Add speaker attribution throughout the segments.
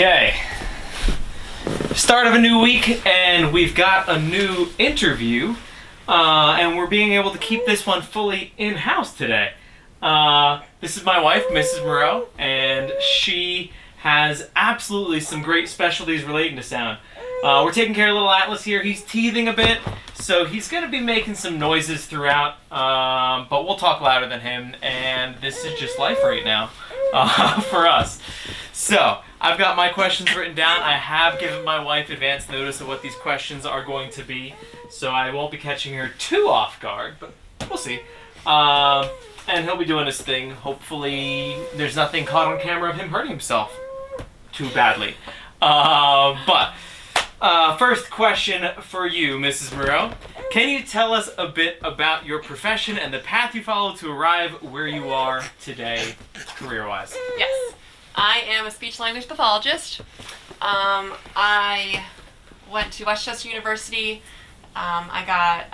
Speaker 1: Okay. Start of a new week, and we've got a new interview, and we're being able to keep this one fully in-house today. This is my wife, Mrs. Moreau, and she has absolutely some great specialties relating to sound. We're taking care of little Atlas here. He's teething a bit, so he's going to be making some noises throughout, but we'll talk louder than him, and this is just life right now for us. So, I've got my questions written down. I have given my wife advance notice of what these questions are going to be, so I won't be catching her too off guard, but we'll see. And he'll be doing his thing. Hopefully there's nothing caught on camera of him hurting himself too badly. First question for you, Mrs. Moreau. Can you tell us a bit about your profession and the path you followed to arrive where you are today, career-wise?
Speaker 2: Yes. I am a speech-language pathologist. I went to Westchester University. I got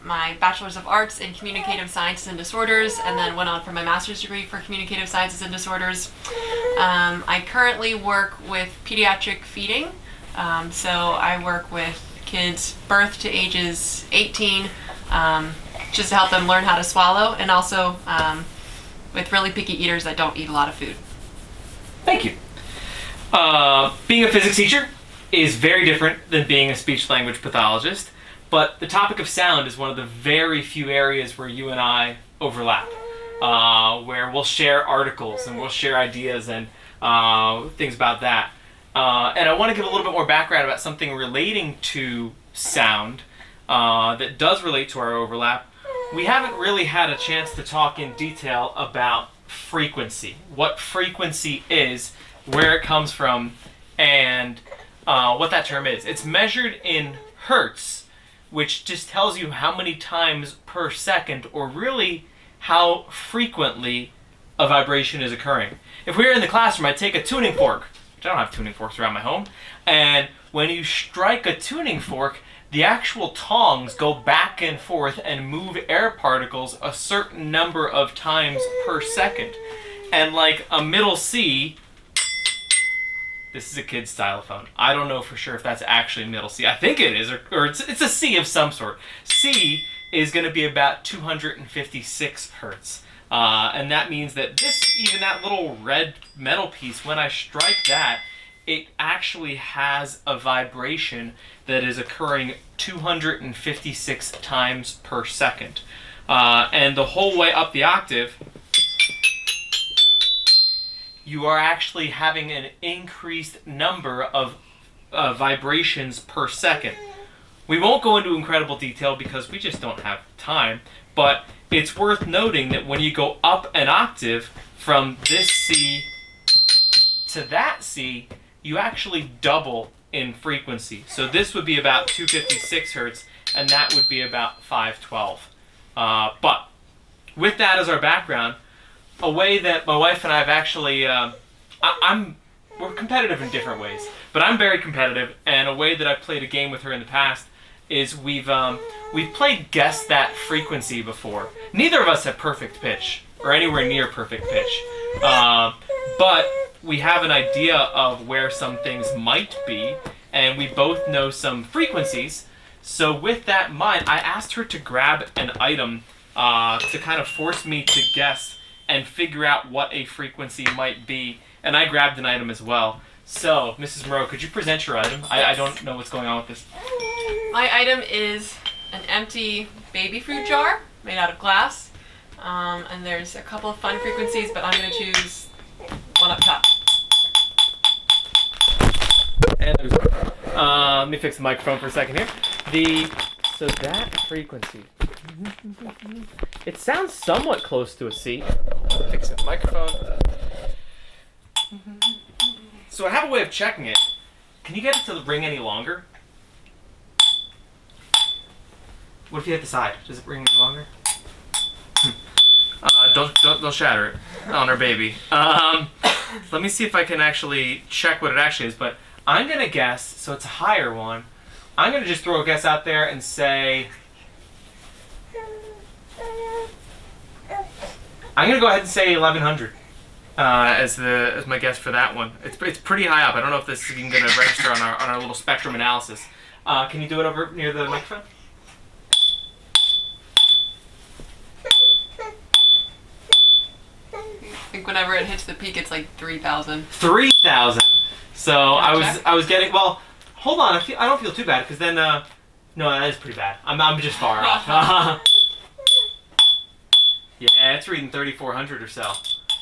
Speaker 2: my Bachelor's of Arts in Communicative Sciences and Disorders, and then went on for my Master's degree for Communicative Sciences and Disorders. I currently work with pediatric feeding. So I work with kids birth to ages 18, just to help them learn how to swallow, and also with really picky eaters that don't eat a lot of food.
Speaker 1: Thank you. Being a physics teacher is very different than being a speech-language pathologist, but the topic of sound is one of the very few areas where you and I overlap, where we'll share articles and we'll share ideas and things about that. And I want to give a little bit more background about something relating to sound that does relate to our overlap. We haven't really had a chance to talk in detail about frequency, what frequency is, where it comes from, and what that term is. It's measured in hertz, which just tells you how many times per second, or really how frequently a vibration is occurring. If we were in the classroom, I'd take a tuning fork, which I don't have tuning forks around my home, and when you strike a tuning fork, the actual tongs go back and forth and move air particles a certain number of times per second. And like a middle C, this is a kid's stylophone. I don't know for sure if that's actually middle C. I think it is, or it's a C of some sort. C is going to be about 256 hertz. And that means that even that little red metal piece, when I strike that, it actually has a vibration that is occurring 256 times per second. And the whole way up the octave, you are actually having an increased number of vibrations per second. We won't go into incredible detail because we just don't have time, but it's worth noting that when you go up an octave from this C to that C, you actually double in frequency. So this would be about 256 hertz, and that would be about 512. But with that as our background, a way that my wife and I have actually, we're competitive in different ways, but I'm very competitive, and a way that I've played a game with her in the past is we've played Guess That Frequency before. Neither of us have perfect pitch, or anywhere near perfect pitch, but we have an idea of where some things might be, and we both know some frequencies. So with that in mind, I asked her to grab an item to kind of force me to guess and figure out what a frequency might be, and I grabbed an item as well. So, Mrs. Moreau, could you present your item? I don't know what's going on with this.
Speaker 2: My item is an empty baby food jar made out of glass, and there's a couple of fun frequencies, but I'm going to choose one up top.
Speaker 1: And there's let me fix the microphone for a second here. So that frequency, it sounds somewhat close to a C. Fix the microphone. So I have a way of checking it. Can you get it to ring any longer? What if you hit the side? Does it ring any longer? Don't shatter it on our baby. Let me see if I can actually check what it actually is, but I'm gonna guess, so it's a higher one. I'm gonna just throw a guess out there and say, I'm gonna go ahead and say 1100. as my guess for that one. It's pretty high up. I don't know if this is even going to register on our little spectrum analysis. Can you do it over near the microphone?
Speaker 2: I think whenever it hits the peak, it's like 3,000.
Speaker 1: 3,000. So
Speaker 2: Check.
Speaker 1: I was getting, well, hold on. I don't feel too bad because then no, that is pretty bad. I'm just far off. Yeah, it's reading 3,400 or so.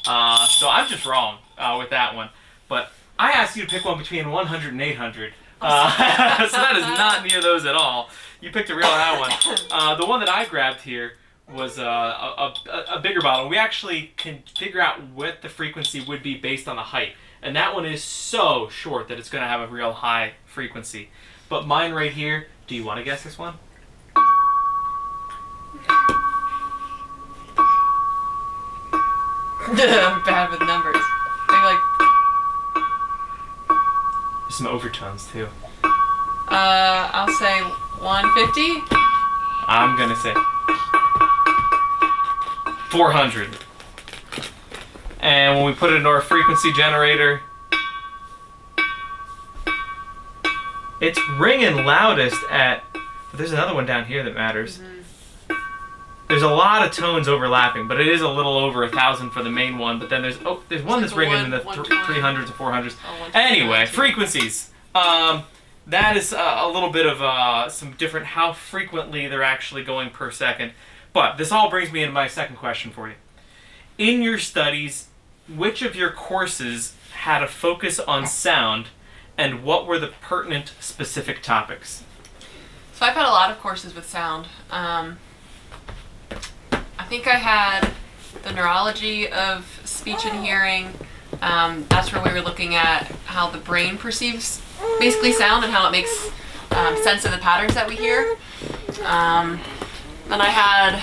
Speaker 1: So I'm just wrong with that one. But I asked you to pick one between 100 and 800. So that is not near those at all. You picked a real high one. The one that I grabbed here was a bigger bottle. We actually can figure out what the frequency would be based on the height. And that one is so short that it's going to have a real high frequency. But mine right here, do you want to guess this one?
Speaker 2: I'm bad with numbers. Maybe like...
Speaker 1: There's some overtones too.
Speaker 2: I'll say 150.
Speaker 1: I'm going to say 400. And when we put it into our frequency generator, it's ringing loudest at... There's another one down here that matters.
Speaker 2: Mm-hmm.
Speaker 1: There's a lot of tones overlapping, but it is a little over 1,000 for the main one. But then there's one that's ringing in the 300s and 400s. Anyway, frequencies. That is a little bit of some different how frequently they're actually going per second. But this all brings me into my second question for you. In your studies, which of your courses had a focus on sound, and what were the pertinent specific topics?
Speaker 2: So I've had a lot of courses with sound. I think I had the neurology of speech and hearing. That's where we were looking at how the brain perceives basically sound and how it makes sense of the patterns that we hear. Then I had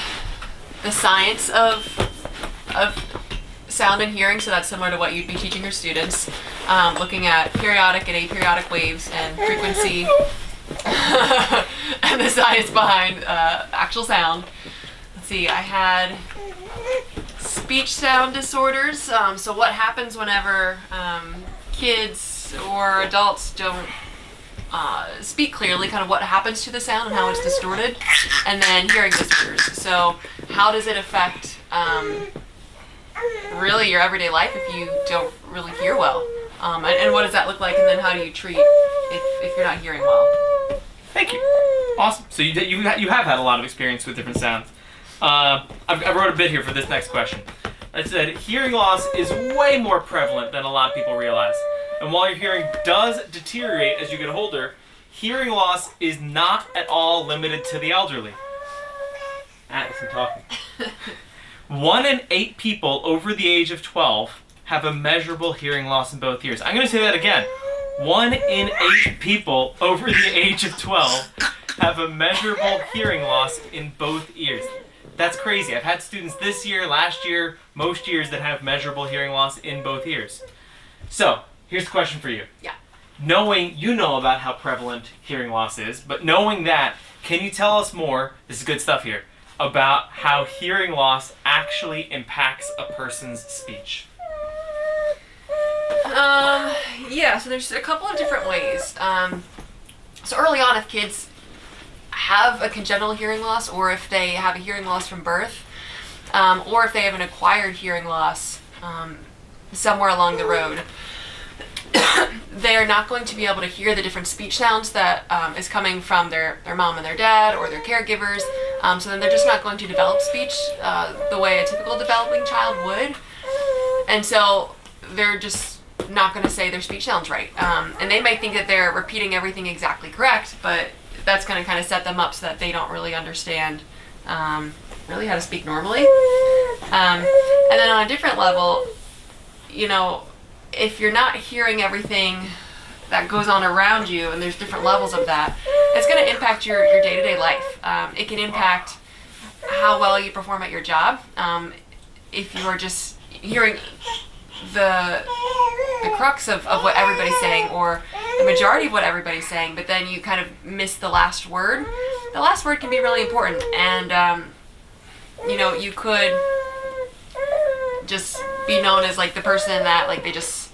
Speaker 2: the science of sound and hearing, so that's similar to what you'd be teaching your students, looking at periodic and aperiodic waves and frequency and the science behind actual sound. Let's see, I had speech sound disorders, so what happens whenever kids or adults don't speak clearly, kind of what happens to the sound and how it's distorted, and then hearing disorders. So how does it affect really your everyday life if you don't really hear well? And what does that look like, and then how do you treat if you're not hearing well?
Speaker 1: Thank you. Awesome. So you have had a lot of experience with different sounds. I wrote a bit here for this next question. I said hearing loss is way more prevalent than a lot of people realize. And while your hearing does deteriorate as you get older, hearing loss is not at all limited to the elderly. Listen, talking. 1 in 8 people over the age of 12 have a measurable hearing loss in both ears. I'm going to say that again. 1 in 8 people over the age of 12 have a measurable hearing loss in both ears. That's crazy. I've had students this year, last year, most years that have measurable hearing loss in both ears. So, here's the question for you.
Speaker 2: Yeah.
Speaker 1: Knowing you know about how prevalent hearing loss is, but knowing that, can you tell us more, this is good stuff here, about how hearing loss actually impacts a person's speech?
Speaker 2: Yeah, so there's a couple of different ways. So early on, if kids have a congenital hearing loss, or if they have a hearing loss from birth, or if they have an acquired hearing loss somewhere along the road, they are not going to be able to hear the different speech sounds that is coming from their mom and their dad or their caregivers. So then they're just not going to develop speech the way a typical developing child would. And so they're just not going to say their speech sounds right. And they might think that they're repeating everything exactly correct, but that's going to kind of set them up so that they don't really understand really how to speak normally. And then on a different level, you know, if you're not hearing everything that goes on around you, and there's different levels of that, it's going to impact your day-to-day life. It can impact how well you perform at your job. If you're just hearing the crux of what everybody's saying, or the majority of what everybody's saying, but then you kind of miss the last word. The last word can be really important, and you know, you could just be known as like the person that like they just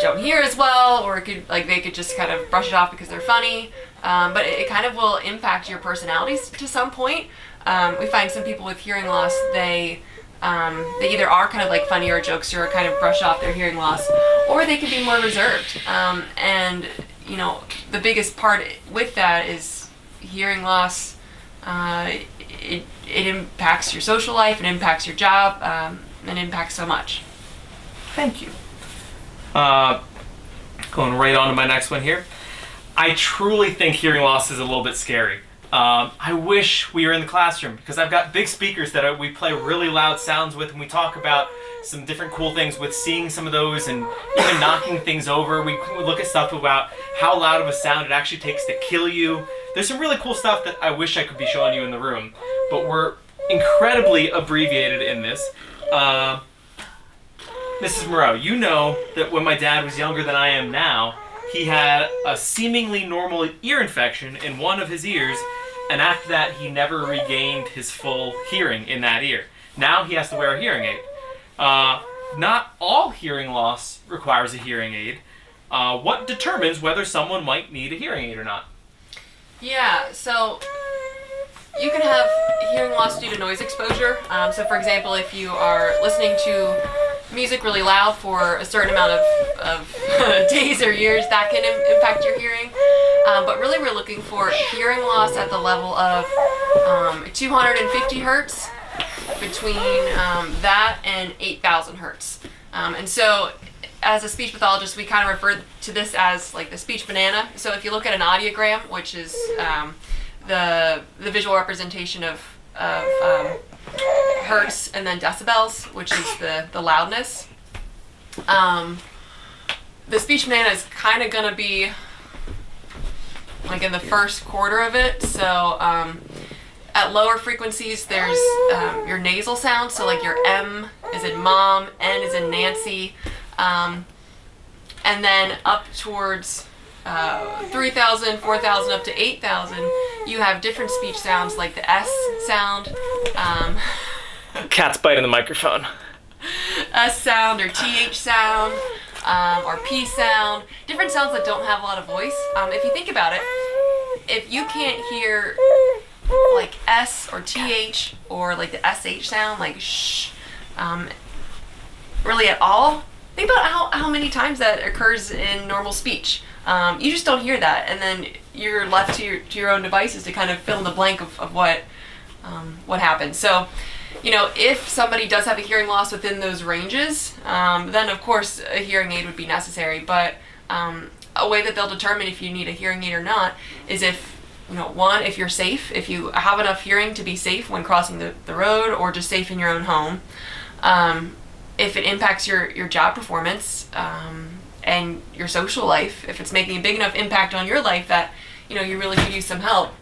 Speaker 2: don't hear as well, or it could like they could just kind of brush it off because they're funny. But it kind of will impact your personalities to some point. We find some people with hearing loss, they either are kind of like funny or jokester or kind of brush off their hearing loss, or they can be more reserved. And you know, the biggest part with that is hearing loss. It impacts your social life, it impacts your job, and impacts so much.
Speaker 1: Thank you. Going right on to my next one here. I truly think hearing loss is a little bit scary. I wish we were in the classroom because I've got big speakers that we play really loud sounds with, and we talk about some different cool things with seeing some of those and even knocking things over. We look at stuff about how loud of a sound it actually takes to kill you. There's some really cool stuff that I wish I could be showing you in the room, but we're incredibly abbreviated in this. Mrs. Moreau, you know that when my dad was younger than I am now, he had a seemingly normal ear infection in one of his ears, and after that he never regained his full hearing in that ear. Now he has to wear a hearing aid. Not all hearing loss requires a hearing aid. What determines whether someone might need a hearing aid or not?
Speaker 2: Yeah, so you can have hearing loss due to noise exposure. So for example, if you are listening to music really loud for a certain amount of days or years, that can impact your hearing. But really we're looking for hearing loss at the level of 250 hertz, between that and 8,000 hertz. And so as a speech pathologist, we kind of refer to this as like the speech banana. So if you look at an audiogram, which is the visual representation of hertz, and then decibels, which is the loudness. The speech banana is kind of gonna be like in the first quarter of it. So at lower frequencies, there's your nasal sound. So like your M is in mom, N is in Nancy, and then up towards 3,000, 4,000, up to 8,000, you have different speech sounds like the S sound.
Speaker 1: Cat's biting the microphone.
Speaker 2: S sound or TH sound, or P sound. Different sounds that don't have a lot of voice. If you think about it, if you can't hear like S or TH or like the SH sound, like shh, really at all, think about how many times that occurs in normal speech. You just don't hear that, and then you're left to your own devices to kind of fill in the blank of what happened. So, you know, if somebody does have a hearing loss within those ranges, then of course a hearing aid would be necessary. But a way that they'll determine if you need a hearing aid or not is if, you know, one, if you're safe, if you have enough hearing to be safe when crossing the road, or just safe in your own home. If it impacts your job performance, and your social life, if it's making a big enough impact on your life that, you know, you really could use some help,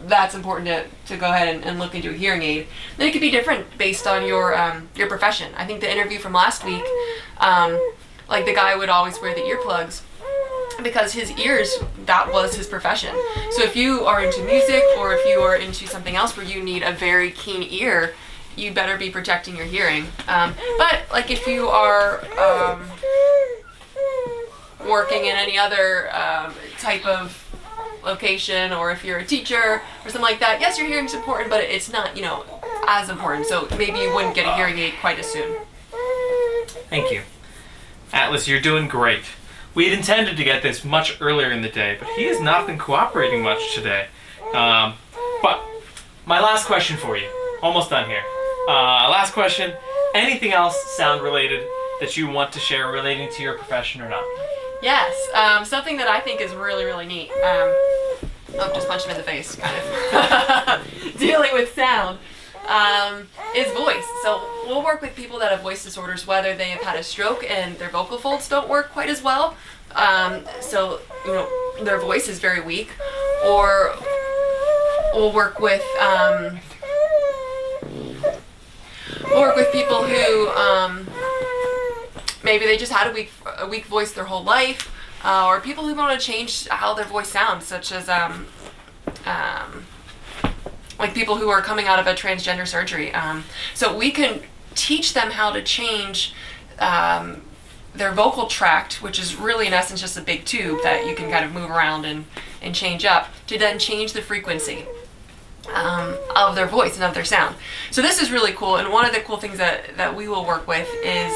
Speaker 2: that's important to go ahead and look into a hearing aid. Then it could be different based on your profession. I think the interview from last week, like the guy would always wear the earplugs because his ears, that was his profession. So if you are into music, or if you are into something else where you need a very keen ear, you better be protecting your hearing. But like if you are working in any other type of location, or if you're a teacher or something like that, yes, your hearing's important, but it's not, you know, as important. So maybe you wouldn't get a hearing aid quite as soon.
Speaker 1: Thank you. Atlas, you're doing great. We had intended to get this much earlier in the day, but he has not been cooperating much today. But my last question for you, almost done here. Last question, anything else sound related that you want to share relating to your profession or not?
Speaker 2: Yes, something that I think is really, really neat. Just punch him in the face, kind of. Dealing with sound is voice. So we'll work with people that have voice disorders, whether they have had a stroke and their vocal folds don't work quite as well. So, you know, their voice is very weak. Or we'll work with people who maybe they just had a weak voice their whole life, or people who want to change how their voice sounds, such as like people who are coming out of a transgender surgery. So we can teach them how to change their vocal tract, which is really in essence just a big tube that you can kind of move around and change up, to then change the frequency of their voice and of their sound. So this is really cool, and one of the cool things that we will work with is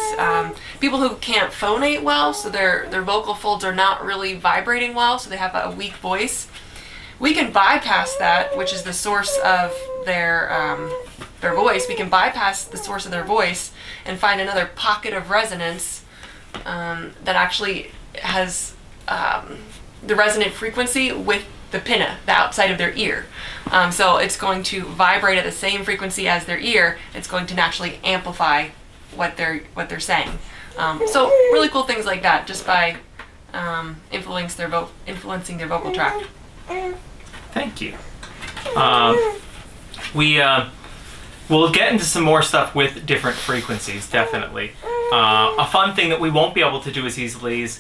Speaker 2: people who can't phonate well, so their vocal folds are not really vibrating well, so they have a weak voice. We can bypass that, which is the source of their voice. We can bypass the source of their voice and find another pocket of resonance that actually has the resonant frequency with the pinna, the outside of their ear. So it's going to vibrate at the same frequency as their ear. It's going to naturally amplify what they're saying. So really cool things like that, just by influencing their vocal tract.
Speaker 1: Thank you. We'll get into some more stuff with different frequencies, definitely. A fun thing that we won't be able to do as easily is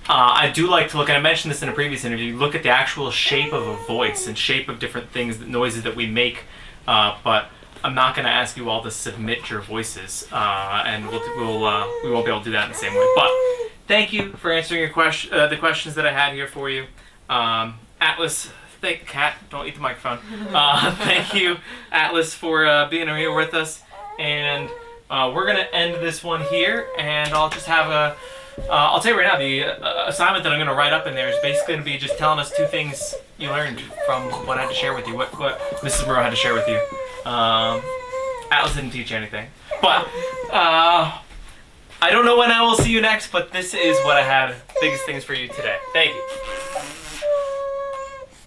Speaker 1: I do like to look, and I mentioned this in a previous interview, look at the actual shape of a voice and shape of different things, noises that we make, but I'm not going to ask you all to submit your voices, and we won't be able to do that in the same way. But thank you for answering your the questions that I had here for you. Atlas, Kat, don't eat the microphone. Thank you, Atlas, for being here with us, and we're going to end this one here, and I'll just have I'll tell you right now, the assignment that I'm going to write up in there is basically going to be just telling us 2 things you learned from what I had to share with you, what Mrs. Moreau had to share with you. Atlas didn't teach you anything. But I don't know when I will see you next, but this is what I had, biggest things for you today. Thank you.